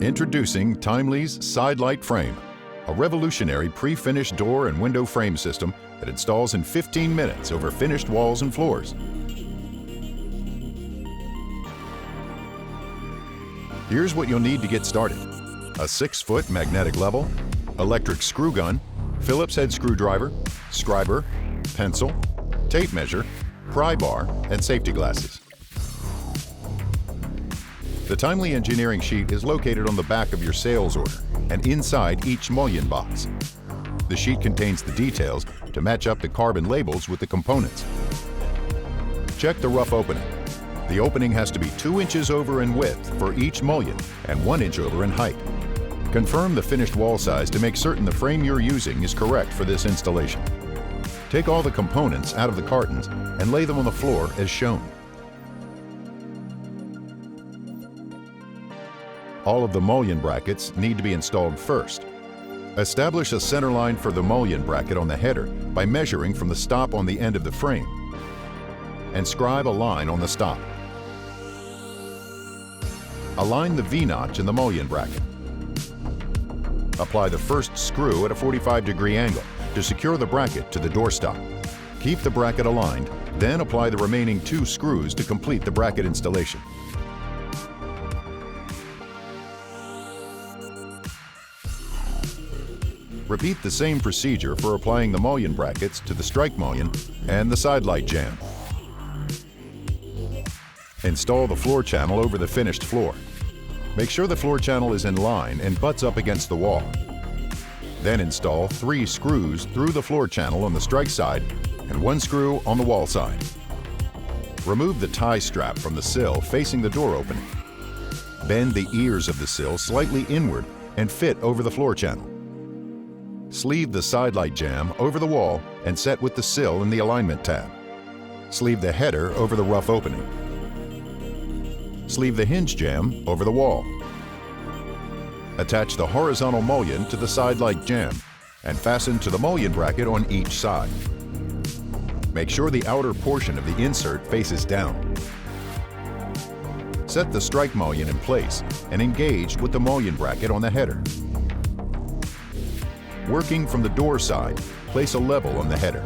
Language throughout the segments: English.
Introducing Timely's Sidelight frame, a revolutionary pre-finished door and window frame system that installs in 15 minutes over finished walls and floors. Here's what you'll need to get started: a 6-foot magnetic level, electric screw gun, Phillips head screwdriver, scriber, pencil, tape measure, pry bar, and safety glasses. The Timely engineering sheet is located on the back of your sales order and inside each mullion box. The sheet contains the details to match up the carbon labels with the components. Check the rough opening. The opening has to be 2 inches over in width for each mullion and 1 inch over in height. Confirm the finished wall size to make certain the frame you're using is correct for this installation. Take all the components out of the cartons and lay them on the floor as shown. All of the mullion brackets need to be installed first. Establish a center line for the mullion bracket on the header by measuring from the stop on the end of the frame, and scribe a line on the stop. Align the V-notch in the mullion bracket. Apply the first screw at a 45-degree angle to secure the bracket to the doorstop. Keep the bracket aligned, then apply the remaining 2 screws to complete the bracket installation. Repeat the same procedure for applying the mullion brackets to the strike mullion and the Sidelight jamb. Install the floor channel over the finished floor. Make sure the floor channel is in line and butts up against the wall. Then install 3 screws through the floor channel on the strike side and 1 screw on the wall side. Remove the tie strap from the sill facing the door opening. Bend the ears of the sill slightly inward and fit over the floor channel. Sleeve the Sidelight jamb over the wall and set with the sill in the alignment tab. Sleeve the header over the rough opening. Sleeve the hinge jamb over the wall. Attach the horizontal mullion to the Sidelight jamb and fasten to the mullion bracket on each side. Make sure the outer portion of the insert faces down. Set the strike mullion in place and engage with the mullion bracket on the header. Working from the door side, place a level on the header.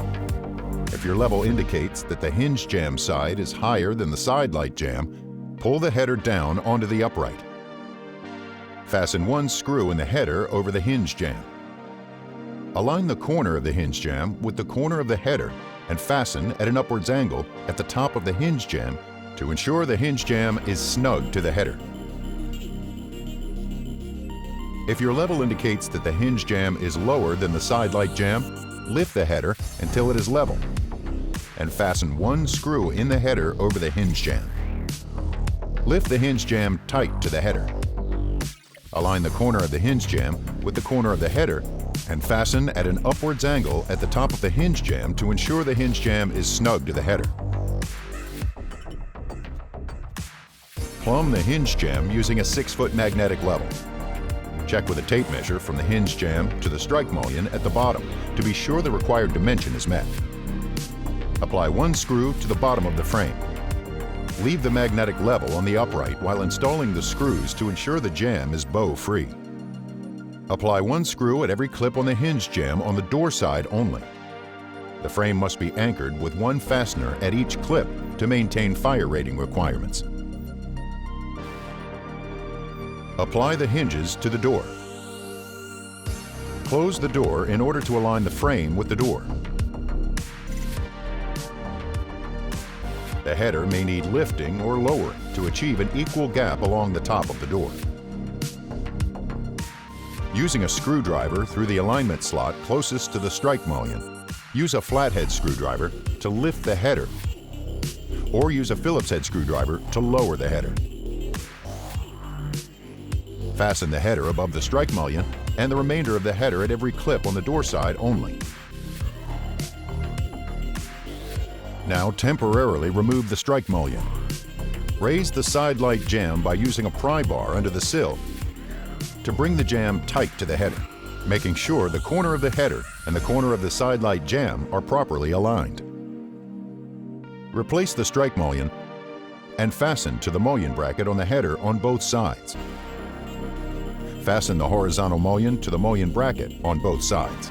If your level indicates that the hinge jamb side is higher than the Sidelight jamb, pull the header down onto the upright. Fasten 1 screw in the header over the hinge jamb. Align the corner of the hinge jamb with the corner of the header and fasten at an upwards angle at the top of the hinge jamb to ensure the hinge jamb is snug to the header. If your level indicates that the hinge jamb is lower than the Sidelight jamb, lift the header until it is level and fasten 1 screw in the header over the hinge jamb. Lift the hinge jamb tight to the header. Align the corner of the hinge jamb with the corner of the header and fasten at an upwards angle at the top of the hinge jamb to ensure the hinge jamb is snug to the header. Plumb the hinge jamb using a 6-foot magnetic level. Check with a tape measure from the hinge jamb to the strike mullion at the bottom to be sure the required dimension is met. Apply 1 screw to the bottom of the frame. Leave the magnetic level on the upright while installing the screws to ensure the jamb is bow-free. Apply 1 screw at every clip on the hinge jamb on the door side only. The frame must be anchored with 1 fastener at each clip to maintain fire rating requirements. Apply the hinges to the door. Close the door in order to align the frame with the door. The header may need lifting or lowering to achieve an equal gap along the top of the door. Using a screwdriver through the alignment slot closest to the strike mullion, use a flathead screwdriver to lift the header, or use a Phillips head screwdriver to lower the header. Fasten the header above the strike mullion and the remainder of the header at every clip on the door side only. Now temporarily remove the strike mullion. Raise the Sidelight jamb by using a pry bar under the sill to bring the jamb tight to the header, making sure the corner of the header and the corner of the Sidelight jamb are properly aligned. Replace the strike mullion and fasten to the mullion bracket on the header on both sides. Fasten the horizontal mullion to the mullion bracket on both sides.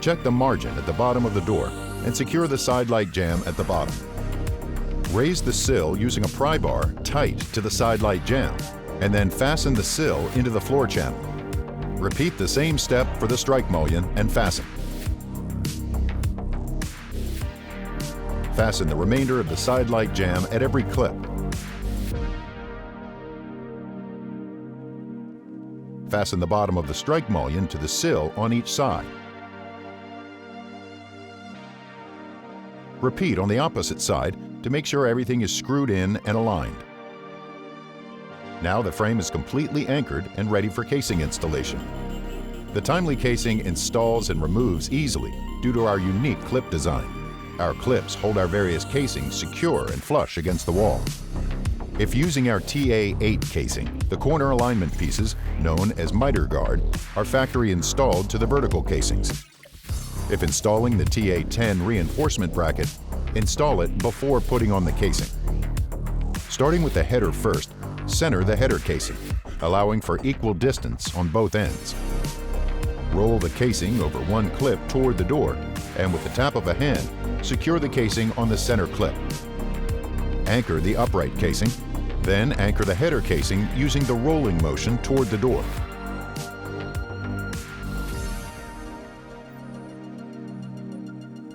Check the margin at the bottom of the door and secure the Sidelight jamb at the bottom. Raise the sill using a pry bar tight to the Sidelight jamb, and then fasten the sill into the floor channel. Repeat the same step for the strike mullion and fasten. Fasten the remainder of the Sidelight jamb at every clip. Fasten the bottom of the strike mullion to the sill on each side. Repeat on the opposite side to make sure everything is screwed in and aligned. Now the frame is completely anchored and ready for casing installation. The Timely casing installs and removes easily due to our unique clip design. Our clips hold our various casings secure and flush against the wall. If using our TA8 casing, the corner alignment pieces, known as miter guard, are factory installed to the vertical casings. If installing the TA10 reinforcement bracket, install it before putting on the casing. Starting with the header first, center the header casing, allowing for equal distance on both ends. Roll the casing over one clip toward the door, and with the tap of a hand, secure the casing on the center clip. Anchor the upright casing, then anchor the header casing using the rolling motion toward the door.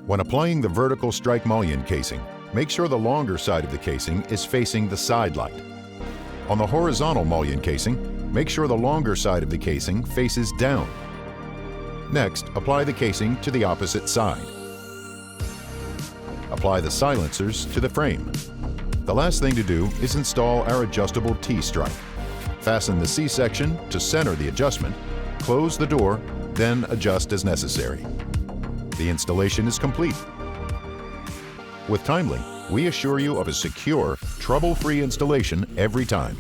When applying the vertical strike mullion casing, make sure the longer side of the casing is facing the Sidelight. On the horizontal mullion casing, make sure the longer side of the casing faces down. Next, apply the casing to the opposite side. Apply the silencers to the frame. The last thing to do is install our adjustable T-strike. Fasten the C-section to center the adjustment, close the door, then adjust as necessary. The installation is complete. With Timely, we assure you of a secure, trouble-free installation every time.